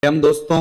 हम दोस्तों,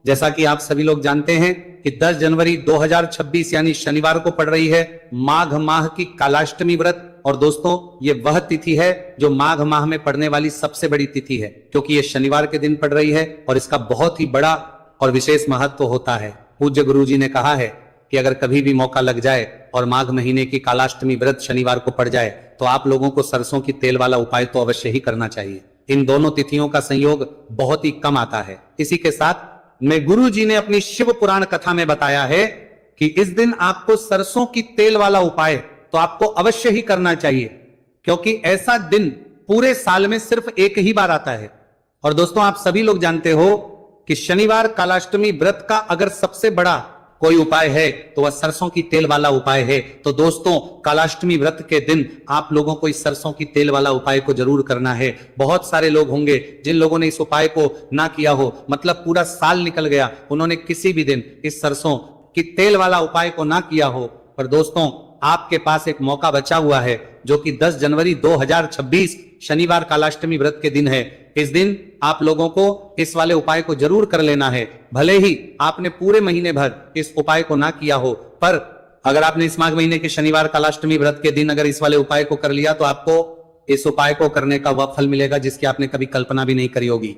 जैसा कि आप सभी लोग जानते हैं कि 10 जनवरी 2026 यानी शनिवार को पड़ रही है माघ माह की कालाष्टमी व्रत। और दोस्तों, ये वह तिथि है जो माघ माह में पड़ने वाली सबसे बड़ी तिथि है, क्योंकि ये शनिवार के दिन पड़ रही है और इसका बहुत ही बड़ा और विशेष महत्व होता है। पूज्य गुरु जी ने कहा है कि अगर कभी भी मौका लग जाए और माघ महीने की कालाष्टमी व्रत शनिवार को पड़ जाए तो आप लोगों को सरसों की तेल वाला उपाय तो अवश्य ही करना चाहिए। इन दोनों तिथियों का संयोग बहुत ही कम आता है। इसी के साथ में गुरु जी ने अपनी शिव पुराण कथा में बताया है कि इस दिन आपको सरसों की तेल वाला उपाय तो आपको अवश्य ही करना चाहिए, क्योंकि ऐसा दिन पूरे साल में सिर्फ एक ही बार आता है। और दोस्तों, आप सभी लोग जानते हो कि शनिवार कालाष्टमी व्रत का अगर सबसे बड़ा कोई उपाय है तो वह सरसों की तेल वाला उपाय है। तो दोस्तों, कालाष्टमी व्रत के दिन आप लोगों को इस सरसों की तेल वाला उपाय को जरूर करना है। बहुत सारे लोग होंगे जिन लोगों ने इस उपाय को ना किया हो, मतलब पूरा साल निकल गया, उन्होंने किसी भी दिन इस सरसों की तेल वाला उपाय को ना किया हो। पर दोस्तों, आपके पास एक मौका बचा हुआ है, जो कि 10 जनवरी 2026 शनिवार कालाष्टमी व्रत के दिन है। इस दिन आप लोगों को इस वाले उपाय को जरूर कर लेना है। भले ही आपने पूरे महीने भर इस उपाय को ना किया हो, पर अगर आपने इस माघ महीने के शनिवार कालाष्टमी व्रत के दिन अगर इस वाले उपाय को कर लिया तो आपको इस उपाय को करने का वह फल मिलेगा जिसकी आपने कभी कल्पना भी नहीं करी होगी।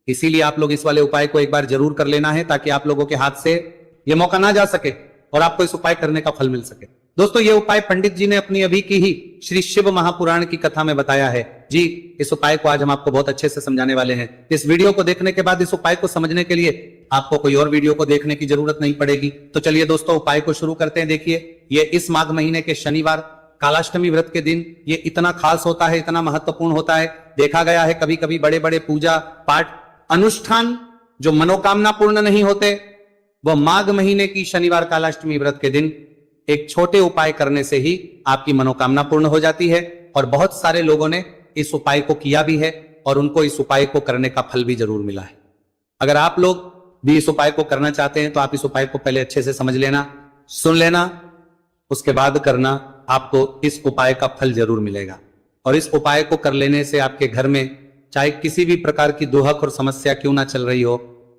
इसीलिए आप लोग इस वाले उपाय को एक बार जरूर कर लेना है, ताकि आप लोगों के हाथ से यह मौका ना जा सके और आपको इस उपाय करने का फल मिल सके। दोस्तों, ये उपाय पंडित जी ने अपनी अभी की ही श्री शिव महापुराण की कथा में बताया है जी। इस उपाय को आज हम आपको बहुत अच्छे से समझाने वाले हैं। इस वीडियो को देखने के बाद इस उपाय को समझने के लिए आपको कोई और वीडियो को देखने की जरूरत नहीं पड़ेगी। तो चलिए दोस्तों, उपाय को शुरू करते हैं। देखिए, ये इस माघ महीने के शनिवार कालाष्टमी व्रत के दिन ये इतना खास होता है, इतना महत्वपूर्ण होता है। देखा गया है कभी कभी बड़े बड़े पूजा पाठ अनुष्ठान जो मनोकामना पूर्ण नहीं होते, वह माघ महीने की शनिवार कालाष्टमी व्रत के दिन एक छोटे उपाय करने से ही आपकी मनोकामना पूर्ण हो जाती है। और बहुत सारे लोगों ने इस उपाय को किया भी है और उनको इस उपाय को करने का फल भी जरूर मिला है। अगर आप लोग भी इस उपाय को करना चाहते हैं तो आप इस उपाय को पहले अच्छे से समझ लेना, सुन लेना, उसके बाद करना। आपको इस उपाय का फल जरूर मिलेगा। और इस उपाय को कर लेने से आपके घर में चाहे किसी भी प्रकार की दुहक और समस्या क्यों ना चल रही हो,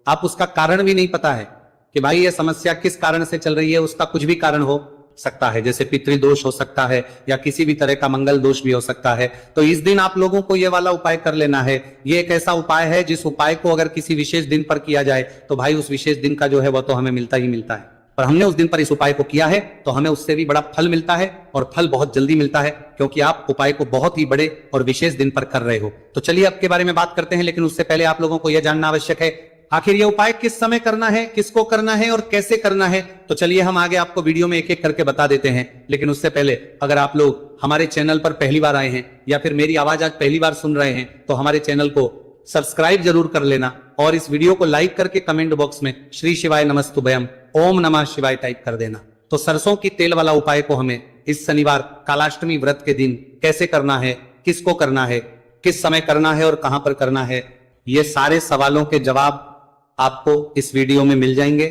आप उसका कारण भी नहीं पता है कि भाई ये समस्या किस कारण से चल रही है, उसका कुछ भी कारण हो सकता है, जैसे पितृदोष हो सकता है या किसी भी तरह का मंगल दोष भी हो सकता है। तो इस दिन आप लोगों को ये वाला उपाय कर लेना है। ये एक ऐसा उपाय है जिस उपाय को अगर किसी विशेष दिन पर किया जाए तो भाई उस विशेष दिन का जो है वह तो हमें मिलता ही मिलता है। पर हमने उस दिन पर इस उपाय को किया है तो हमें उससे भी बड़ा फल मिलता है, और फल बहुत जल्दी मिलता है, क्योंकि आप उपाय को बहुत ही बड़े और विशेष दिन पर कर रहे हो। तो चलिए अब के बारे में बात करते हैं, लेकिन उससे पहले आप लोगों को यह जानना आवश्यक है आखिर ये उपाय किस समय करना है, किसको करना है और कैसे करना है। तो चलिए हम आगे आपको वीडियो में एक एक करके बता देते हैं। लेकिन उससे पहले अगर आप लोग हमारे चैनल पर पहली बार आए हैं या फिर मेरी आवाज आज पहली बार सुन रहे हैं तो हमारे चैनल को सब्सक्राइब जरूर कर लेना, और इस वीडियो को लाइक करके कमेंट बॉक्स में श्री शिवाय नमस्तुभयम ओम नमः शिवाय टाइप कर देना। तो सरसों की तेल वाला उपाय को हमें इस शनिवार कालाष्टमी व्रत के दिन कैसे करना है, किसको करना है, किस समय करना है और कहां पर करना है, ये सारे सवालों के जवाब आपको इस वीडियो में मिल जाएंगे।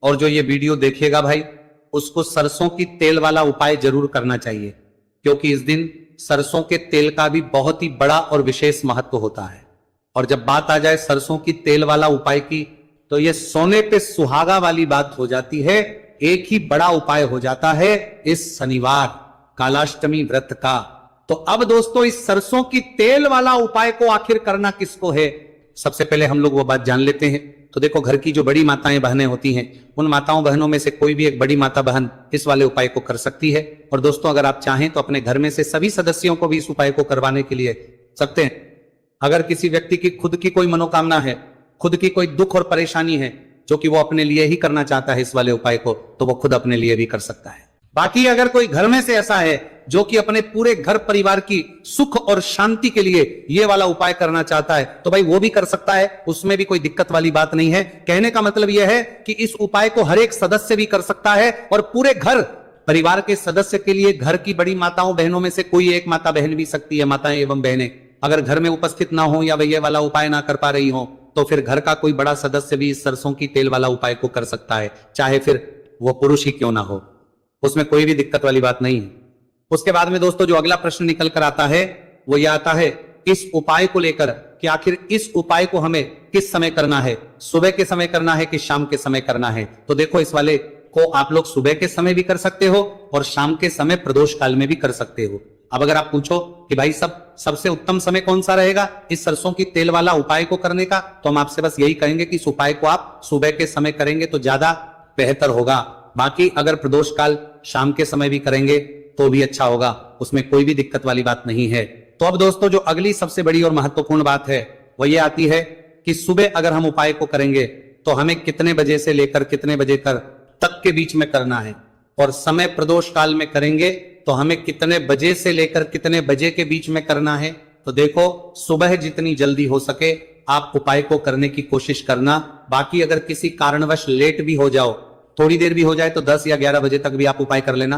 और जो ये वीडियो देखेगा भाई, उसको सरसों की तेल वाला उपाय जरूर करना चाहिए, क्योंकि इस दिन सरसों के तेल का भी बहुत ही बड़ा और विशेष महत्व होता है। और जब बात आ जाए सरसों की तेल वाला उपाय की, तो ये सोने पे सुहागा वाली बात हो जाती है। एक ही बड़ा उपाय हो जाता है इस शनिवार कालाष्टमी व्रत का। तो अब दोस्तों, इस सरसों की तेल वाला उपाय को आखिर करना किसको है, सबसे पहले हम लोग वो बात जान लेते हैं। तो देखो, घर की जो बड़ी माताएं बहनें होती हैं, उन माताओं बहनों में से कोई भी एक बड़ी माता बहन इस वाले उपाय को कर सकती है। और दोस्तों, अगर आप चाहें तो अपने घर में से सभी सदस्यों को भी इस उपाय को करवाने के लिए सकते हैं। अगर किसी व्यक्ति की खुद की कोई मनोकामना है, खुद की कोई दुख और परेशानी है जो कि वो अपने लिए ही करना चाहता है इस वाले उपाय को, तो वो खुद अपने लिए भी कर सकता है। बाकी अगर कोई घर में से ऐसा है जो कि अपने पूरे घर परिवार की सुख और शांति के लिए ये वाला उपाय करना चाहता है, तो भाई वो भी कर सकता है, उसमें भी कोई दिक्कत वाली बात नहीं है। कहने का मतलब यह है कि इस उपाय को हर एक सदस्य भी कर सकता है, और पूरे घर परिवार के सदस्य के लिए घर की बड़ी माताओं बहनों में से कोई एक माता बहन भी सकती है। माताएं एवं बहनें अगर घर में उपस्थित ना हो या वे ये वाला उपाय ना कर पा रही हो, तो फिर घर का कोई बड़ा सदस्य भी इस सरसों की तेल वाला उपाय को कर सकता है, चाहे फिर वो पुरुष ही क्यों ना हो, उसमें कोई भी दिक्कत वाली बात नहीं है। उसके बाद में दोस्तों, जो अगला प्रश्न निकल कर आता है वो यह आता है, इस उपाय को लेकर कि आखिर इस उपाय को हमें किस समय करना है, सुबह के समय करना है कि शाम के समय करना है। तो देखो, इस वाले को आप लोग सुबह के समय भी कर सकते हो और शाम के समय प्रदोष काल में भी कर सकते हो। अब अगर आप पूछो कि भाई सबसे उत्तम समय कौन सा रहेगा इस सरसों की तेल वाला उपाय को करने का, तो हम आपसे बस यही कहेंगे कि इस उपाय को आप सुबह के समय करेंगे तो ज्यादा बेहतर होगा। बाकी अगर प्रदोष काल शाम के समय भी करेंगे तो भी अच्छा होगा, उसमें कोई भी दिक्कत वाली बात नहीं है। तो अब दोस्तों, जो अगली सबसे बड़ी और महत्वपूर्ण बात है वो ये आती है कि सुबह अगर हम उपाय को करेंगे तो हमें कितने बजे से लेकर कितने बजे तक के बीच में करना है, और समय प्रदोष काल में करेंगे तो हमें कितने बजे से लेकर कितने बजे के बीच में करना है। तो देखो, सुबह जितनी जल्दी हो सके आप उपाय को करने की कोशिश करना। बाकी अगर किसी कारणवश लेट भी हो जाओ, थोड़ी देर भी हो जाए, तो 10 या 11 बजे तक भी आप उपाय कर लेना,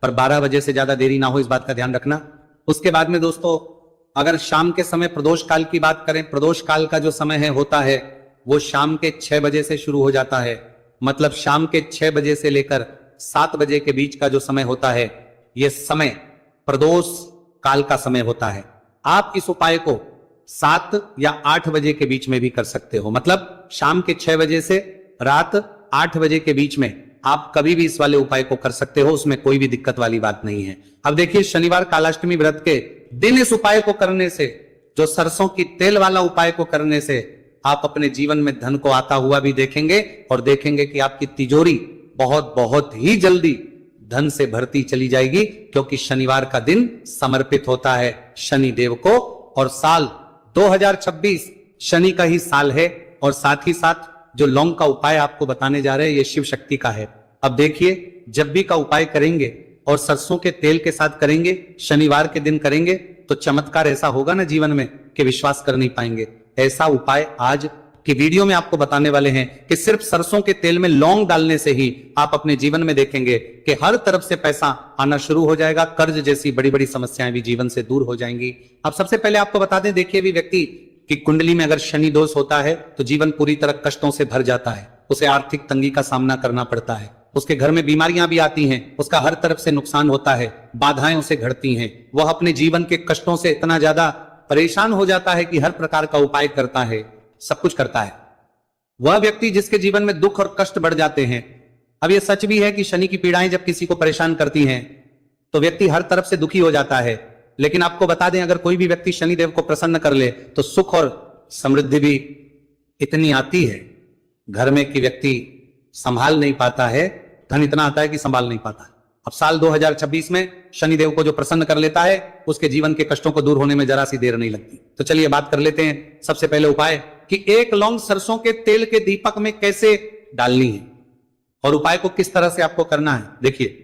पर 12 बजे से ज्यादा देरी ना हो, इस बात का ध्यान रखना। उसके बाद में दोस्तों, अगर शाम के समय प्रदोष काल की बात करें, प्रदोष काल का जो समय होता है वो शाम के 6 बजे से शुरू हो जाता है। मतलब शाम के 6 बजे से लेकर 7 बजे के बीच का जो समय होता है, यह समय प्रदोष काल का समय होता है। आप इस उपाय को 7 या 8 बजे के बीच में भी कर सकते हो। मतलब शाम के 6 बजे से रात 8 बजे के बीच में आप कभी भी इस वाले उपाय को कर सकते हो, उसमें कोई भी दिक्कत वाली बात नहीं है। अब देखिए, शनिवार कालाष्टमी व्रत के दिन इस उपाय को करने से, जो सरसों की तेल वाला उपाय को करने से, आप अपने जीवन में धन को आता हुआ भी देखेंगे और देखेंगे कि आपकी तिजोरी बहुत बहुत ही जल्दी धन से भरती चली जाएगी, क्योंकि शनिवार का दिन समर्पित होता है शनि देव को, और साल 2026 शनि का ही साल है। और साथ ही साथ जो लौंग का उपाय आपको बताने जा रहे हैं, ये शिव शक्ति का है। अब देखिए, जब भी का उपाय करेंगे और सरसों के तेल के साथ करेंगे, शनिवार के दिन करेंगे, तो चमत्कार ऐसा होगा ना जीवन में कि विश्वास कर नहीं पाएंगे। ऐसा उपाय आज की वीडियो में आपको बताने वाले हैं कि सिर्फ सरसों के तेल में लौंग डालने से ही आप अपने जीवन में देखेंगे कि हर तरफ से पैसा आना शुरू हो जाएगा, कर्ज जैसी बड़ी बड़ी समस्याएं भी जीवन से दूर हो जाएंगी। अब सबसे पहले आपको बता दें, देखिए, भी व्यक्ति की कुंडली में अगर शनि दोष होता है तो जीवन पूरी तरह कष्टों से भर जाता है, उसे आर्थिक तंगी का सामना करना पड़ता है, उसके घर में बीमारियां भी आती हैं, उसका हर तरफ से नुकसान होता है, बाधाएं उसे घटती हैं, वह अपने जीवन के कष्टों से इतना ज्यादा परेशान हो जाता है कि हर प्रकार का उपाय करता है, सब कुछ करता है। वह व्यक्ति जिसके जीवन में दुख और कष्ट बढ़ जाते हैं। अब यह सच भी है कि शनि की पीड़ाएं जब किसी को परेशान करती हैं तो व्यक्ति हर तरफ से दुखी हो जाता है, लेकिन आपको बता दें, अगर कोई भी व्यक्ति शनिदेव को प्रसन्न कर ले तो सुख और समृद्धि भी इतनी आती है घर में कि व्यक्ति संभाल नहीं पाता है, धन इतना आता है कि संभाल नहीं पाता है। अब साल 2026 में शनिदेव को जो प्रसन्न कर लेता है, उसके जीवन के कष्टों को दूर होने में जरा सी देर नहीं लगती। तो चलिए बात कर लेते हैं सबसे पहले उपाय कि 1 लौंग सरसों के तेल के दीपक में कैसे डालनी है और उपाय को किस तरह से आपको करना है। देखिए,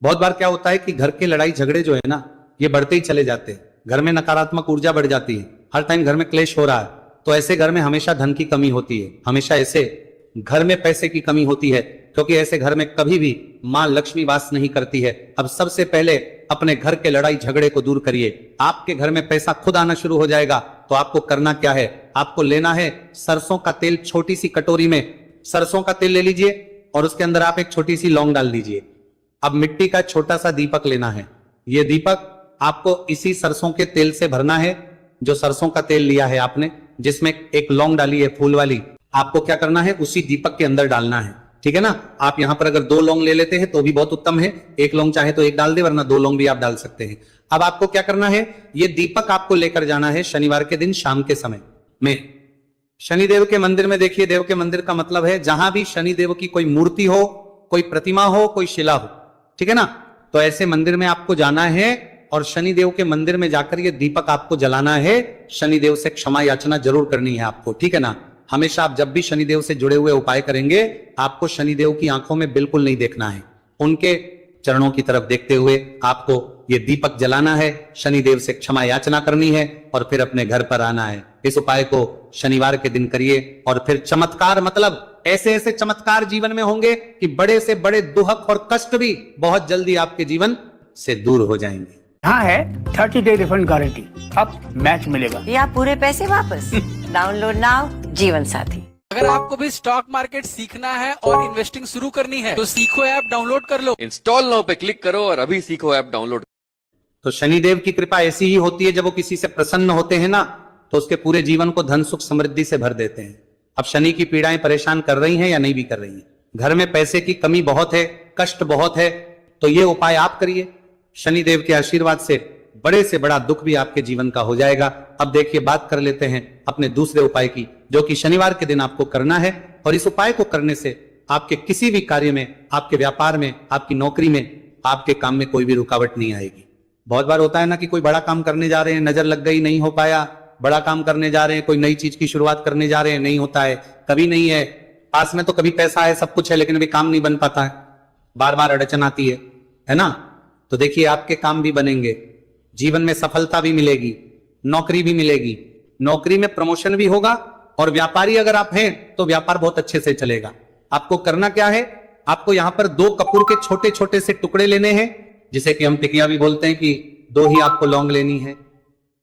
बहुत बार क्या होता है कि घर के लड़ाई झगड़े जो है ना, ये बढ़ते ही चले जाते हैं, घर में नकारात्मक ऊर्जा बढ़ जाती है, हर टाइम घर में क्लेश हो रहा है, तो ऐसे घर में हमेशा धन की कमी होती है, हमेशा ऐसे घर में पैसे की कमी होती है, क्योंकि ऐसे घर में कभी भी मां लक्ष्मी वास नहीं करती है। अब सबसे पहले अपने घर के लड़ाई झगड़े को दूर करिए, आपके घर में पैसा खुद आना शुरू हो जाएगा। तो आपको करना क्या है, आपको लेना है सरसों का तेल, छोटी सी कटोरी में सरसों का तेल ले लीजिए और उसके अंदर आप एक छोटी सी लौंग डाल दीजिए। अब मिट्टी का छोटा सा दीपक लेना है, यह दीपक आपको इसी सरसों के तेल से भरना है। जो सरसों का तेल लिया है आपने, जिसमें एक लौंग डाली है फूल वाली, आपको क्या करना है, उसी दीपक के अंदर डालना है, ठीक है ना। आप यहां पर अगर 2 लौंग ले लेते हैं तो भी बहुत उत्तम है, 1 लौंग चाहे तो 1 डाल दे, वरना 2 लौंग भी आप डाल सकते हैं। अब आपको क्या करना है, ये दीपक आपको लेकर जाना है शनिवार के दिन शाम के समय में शनिदेव के मंदिर में। देखिए, देव के मंदिर का मतलब है जहां भी शनिदेव की कोई मूर्ति हो, कोई प्रतिमा हो, कोई शिला हो, ठीक है ना। तो ऐसे मंदिर में आपको जाना है और शनिदेव के मंदिर में जाकर ये दीपक आपको जलाना है, शनिदेव से क्षमा याचना जरूर करनी है आपको, ठीक है ना। हमेशा आप जब भी शनिदेव से जुड़े हुए उपाय करेंगे, आपको शनिदेव की आंखों में बिल्कुल नहीं देखना है, उनके चरणों की तरफ देखते हुए आपको ये दीपक जलाना है, शनिदेव से क्षमा याचना करनी है और फिर अपने घर पर आना है। इस उपाय को शनिवार के दिन करिए और फिर चमत्कार, मतलब ऐसे ऐसे चमत्कार जीवन में होंगे कि बड़े से बड़े दुख और कष्ट भी बहुत जल्दी आपके जीवन से दूर हो जाएंगे। हाँ है 30 डे रिफंड गारंटी, अब मैच मिलेगा या पूरे पैसे वापस। डाउनलोड नाउ जीवन साथी। अगर आपको भी स्टॉक मार्केट सीखना है और इन्वेस्टिंग शुरू करनी है तो सीखो ऐप डाउनलोड कर लो। इंस्टॉल नाउ पे क्लिक करो और अभी सीखो ऐप डाउनलोड। तो शनिदेव की कृपा ऐसी ही होती है, जब वो किसी से प्रसन्न होते हैं ना, तो उसके पूरे जीवन को धन सुख समृद्धि से भर देते हैं। अब शनि की पीड़ाएं परेशान कर रही हैं या नहीं भी कर रही हैं, घर में पैसे की कमी बहुत है, कष्ट बहुत है, तो ये उपाय आप करिए, शनिदेव के आशीर्वाद से बड़ा दुख भी आपके जीवन का हो जाएगा। अब देखिए बात कर लेते हैं अपने दूसरे उपाय की, जो कि शनिवार के दिन आपको करना है, और इस उपाय को करने से आपके किसी भी कार्य में, आपके व्यापार में, आपकी नौकरी में, आपके काम में कोई भी रुकावट नहीं आएगी। बहुत बार होता है ना कि कोई बड़ा काम करने जा रहे हैं, नजर लग गई, नहीं हो पाया, बड़ा काम करने जा रहे हैं, कोई नई चीज की शुरुआत करने जा रहे हैं, नहीं होता है, कभी नहीं है, पास में तो कभी पैसा है, सब कुछ है, लेकिन अभी काम नहीं बन पाता है, बार बार अड़चन आती है ना। तो देखिए आपके काम भी बनेंगे, जीवन में सफलता भी मिलेगी, नौकरी भी मिलेगी, नौकरी में प्रमोशन भी होगा, और व्यापारी अगर आप हैं तो व्यापार बहुत अच्छे से चलेगा। आपको करना क्या है, आपको यहां पर 2 कपूर के छोटे छोटे से टुकड़े लेने हैं, जिसे कि हम टिकिया भी बोलते हैं कि 2 ही आपको लौंग लेनी है,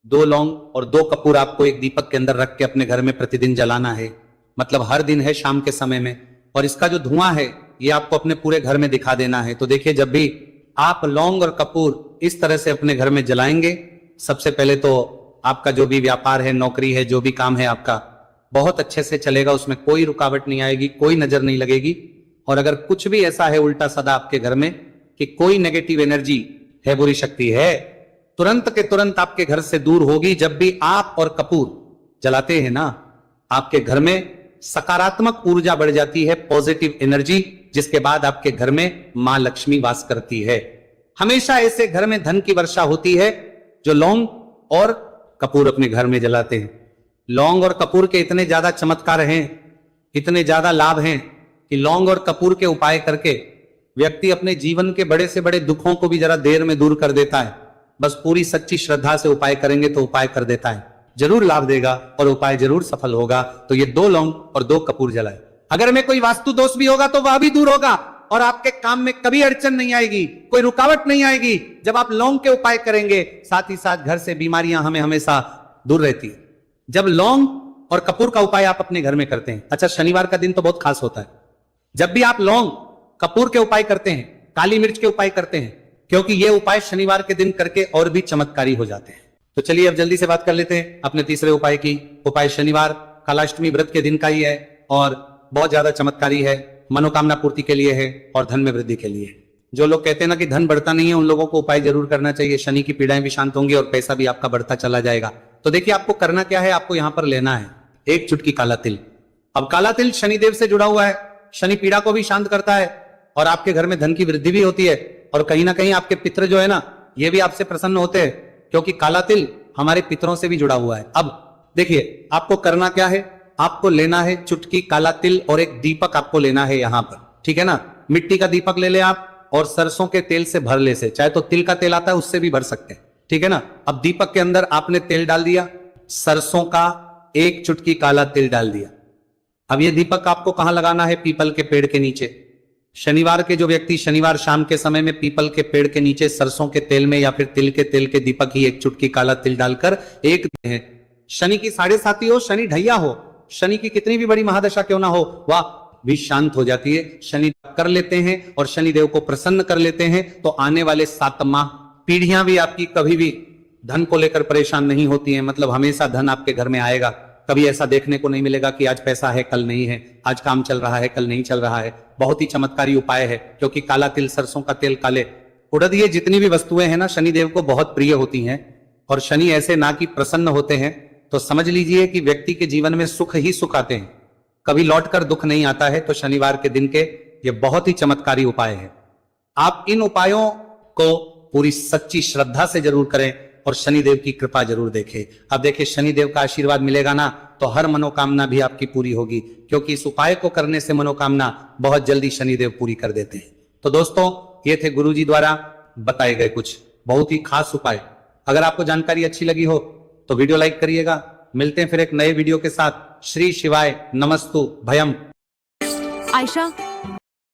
2 लौंग और 2 कपूर आपको एक दीपक के अंदर रख के अपने घर में प्रतिदिन जलाना है, मतलब हर दिन है शाम के समय में, और इसका जो धुआं है ये आपको अपने पूरे घर में दिखा देना है। तो देखिए जब भी आप लौंग और कपूर इस तरह से अपने घर में जलाएंगे, सबसे पहले तो आपका जो भी व्यापार है, नौकरी है, जो भी काम है आपका बहुत अच्छे से चलेगा, उसमें कोई रुकावट नहीं आएगी, कोई नजर नहीं लगेगी। और अगर कुछ भी ऐसा है उल्टा सदा आपके घर में कि कोई नेगेटिव एनर्जी है, बुरी शक्ति है, तुरंत के तुरंत आपके घर से दूर होगी। जब भी आप और कपूर जलाते हैं ना, आपके घर में सकारात्मक ऊर्जा बढ़ जाती है, पॉजिटिव एनर्जी, जिसके बाद आपके घर में मां लक्ष्मी वास करती है। हमेशा ऐसे घर में धन की वर्षा होती है जो लौंग और कपूर अपने घर में जलाते हैं। लौंग और कपूर के इतने ज्यादा चमत्कार हैं, इतने ज्यादा लाभ हैं कि लौंग और कपूर के उपाय करके व्यक्ति अपने जीवन के बड़े से बड़े दुखों को भी जरा देर में दूर कर देता है। बस पूरी सच्ची श्रद्धा से उपाय करेंगे तो उपाय कर देता है, जरूर लाभ देगा और उपाय जरूर सफल होगा। तो ये 2 लौंग और 2 कपूर जलाए। अगर में कोई वास्तु दोष भी होगा तो वह भी दूर होगा, और आपके काम में कभी अड़चन नहीं आएगी, कोई रुकावट नहीं आएगी जब आप लौंग के उपाय करेंगे। साथ ही साथ घर से बीमारियां हमें हमेशा दूर रहती है जब लौंग और कपूर का उपाय आप अपने घर में करते हैं। अच्छा, शनिवार का दिन तो बहुत खास होता है, जब भी आप लौंग कपूर के उपाय करते हैं, काली मिर्च के उपाय करते हैं, क्योंकि ये उपाय शनिवार के दिन करके और भी चमत्कारी हो जाते हैं। तो चलिए अब जल्दी से बात कर लेते हैं अपने तीसरे उपाय की। उपाय शनिवार कालाष्टमी व्रत के दिन का ही है और बहुत ज्यादा चमत्कारी है, मनोकामना पूर्ति के लिए है और धन में वृद्धि के लिए। जो लोग कहते हैं ना कि धन बढ़ता नहीं है, उन लोगों को उपाय जरूर करना चाहिए, शनि की पीड़ाएं भी शांत होंगी और पैसा भी आपका बढ़ता चला जाएगा। तो देखिए आपको करना क्या है, आपको यहां पर लेना है 1 चुटकी काला तिल। अब काला तिल शनिदेव से जुड़ा हुआ है, शनि पीड़ा को भी शांत करता है और आपके घर में धन की वृद्धि भी होती है, और कहीं ना कहीं आपके पितर जो है ना, ये भी आपसे प्रसन्न होते हैं, क्योंकि काला तिल हमारे पितरों से भी जुड़ा हुआ है। अब देखिए आपको करना क्या है, आपको लेना है चुटकी काला तिल और एक दीपक आपको लेना है यहां पर, ठीक है ना। मिट्टी का दीपक ले ले आप, और सरसों के तेल से भर ले से, चाहे तो तिल का तेल आता है उससे भी भर सकते हैं, ठीक है ना। अब दीपक के अंदर आपने तेल डाल दिया, सरसों का 1 चुटकी काला तिल डाल दिया। अब ये दीपक आपको कहां लगाना है, पीपल के पेड़ के नीचे। शनिवार के जो व्यक्ति शनिवार शाम के समय में पीपल के पेड़ के नीचे सरसों के तेल में या फिर तिल के तेल के दीपक ही 1 चुटकी काला तिल डालकर एक है, शनि की 7.5 हो, शनि ढैया हो, शनि की कितनी भी बड़ी महादशा क्यों ना हो, वह भी शांत हो जाती है। शनि कर लेते हैं और शनिदेव को प्रसन्न कर लेते हैं, तो आने वाले 7 माह पीढ़ियां भी आपकी कभी भी धन को लेकर परेशान नहीं होती हैं। मतलब हमेशा धन आपके घर में आएगा, कभी ऐसा देखने को नहीं मिलेगा कि आज पैसा है कल नहीं है, आज काम चल रहा है कल नहीं चल रहा है। बहुत ही चमत्कारी उपाय है, क्योंकि काला तिल, सरसों का तेल, काले उड़द, ये जितनी भी वस्तुएं हैं ना शनिदेव को बहुत प्रिय होती हैं। और शनि ऐसे ना कि प्रसन्न होते हैं तो समझ लीजिए कि व्यक्ति के जीवन में सुख ही सुख आते हैं, कभी लौटकर दुख नहीं आता है। तो शनिवार के दिन के ये बहुत ही चमत्कारी उपाय है। आप इन उपायों को पूरी सच्ची श्रद्धा से जरूर करें और शनिदेव की कृपा जरूर देखें। अब देखिए शनिदेव का आशीर्वाद मिलेगा ना, तो हर मनोकामना भी आपकी पूरी होगी, क्योंकि इस उपाय को करने से मनोकामना बहुत जल्दी शनिदेव पूरी कर देते हैं। तो दोस्तों, ये थे गुरुजी द्वारा बताए गए कुछ बहुत ही खास उपाय। अगर आपको जानकारी अच्छी लगी हो तो वीडियो लाइक करिएगा। मिलते हैं फिर एक नए वीडियो के साथ। श्री शिवाय नमस्तु भयम। आयशा,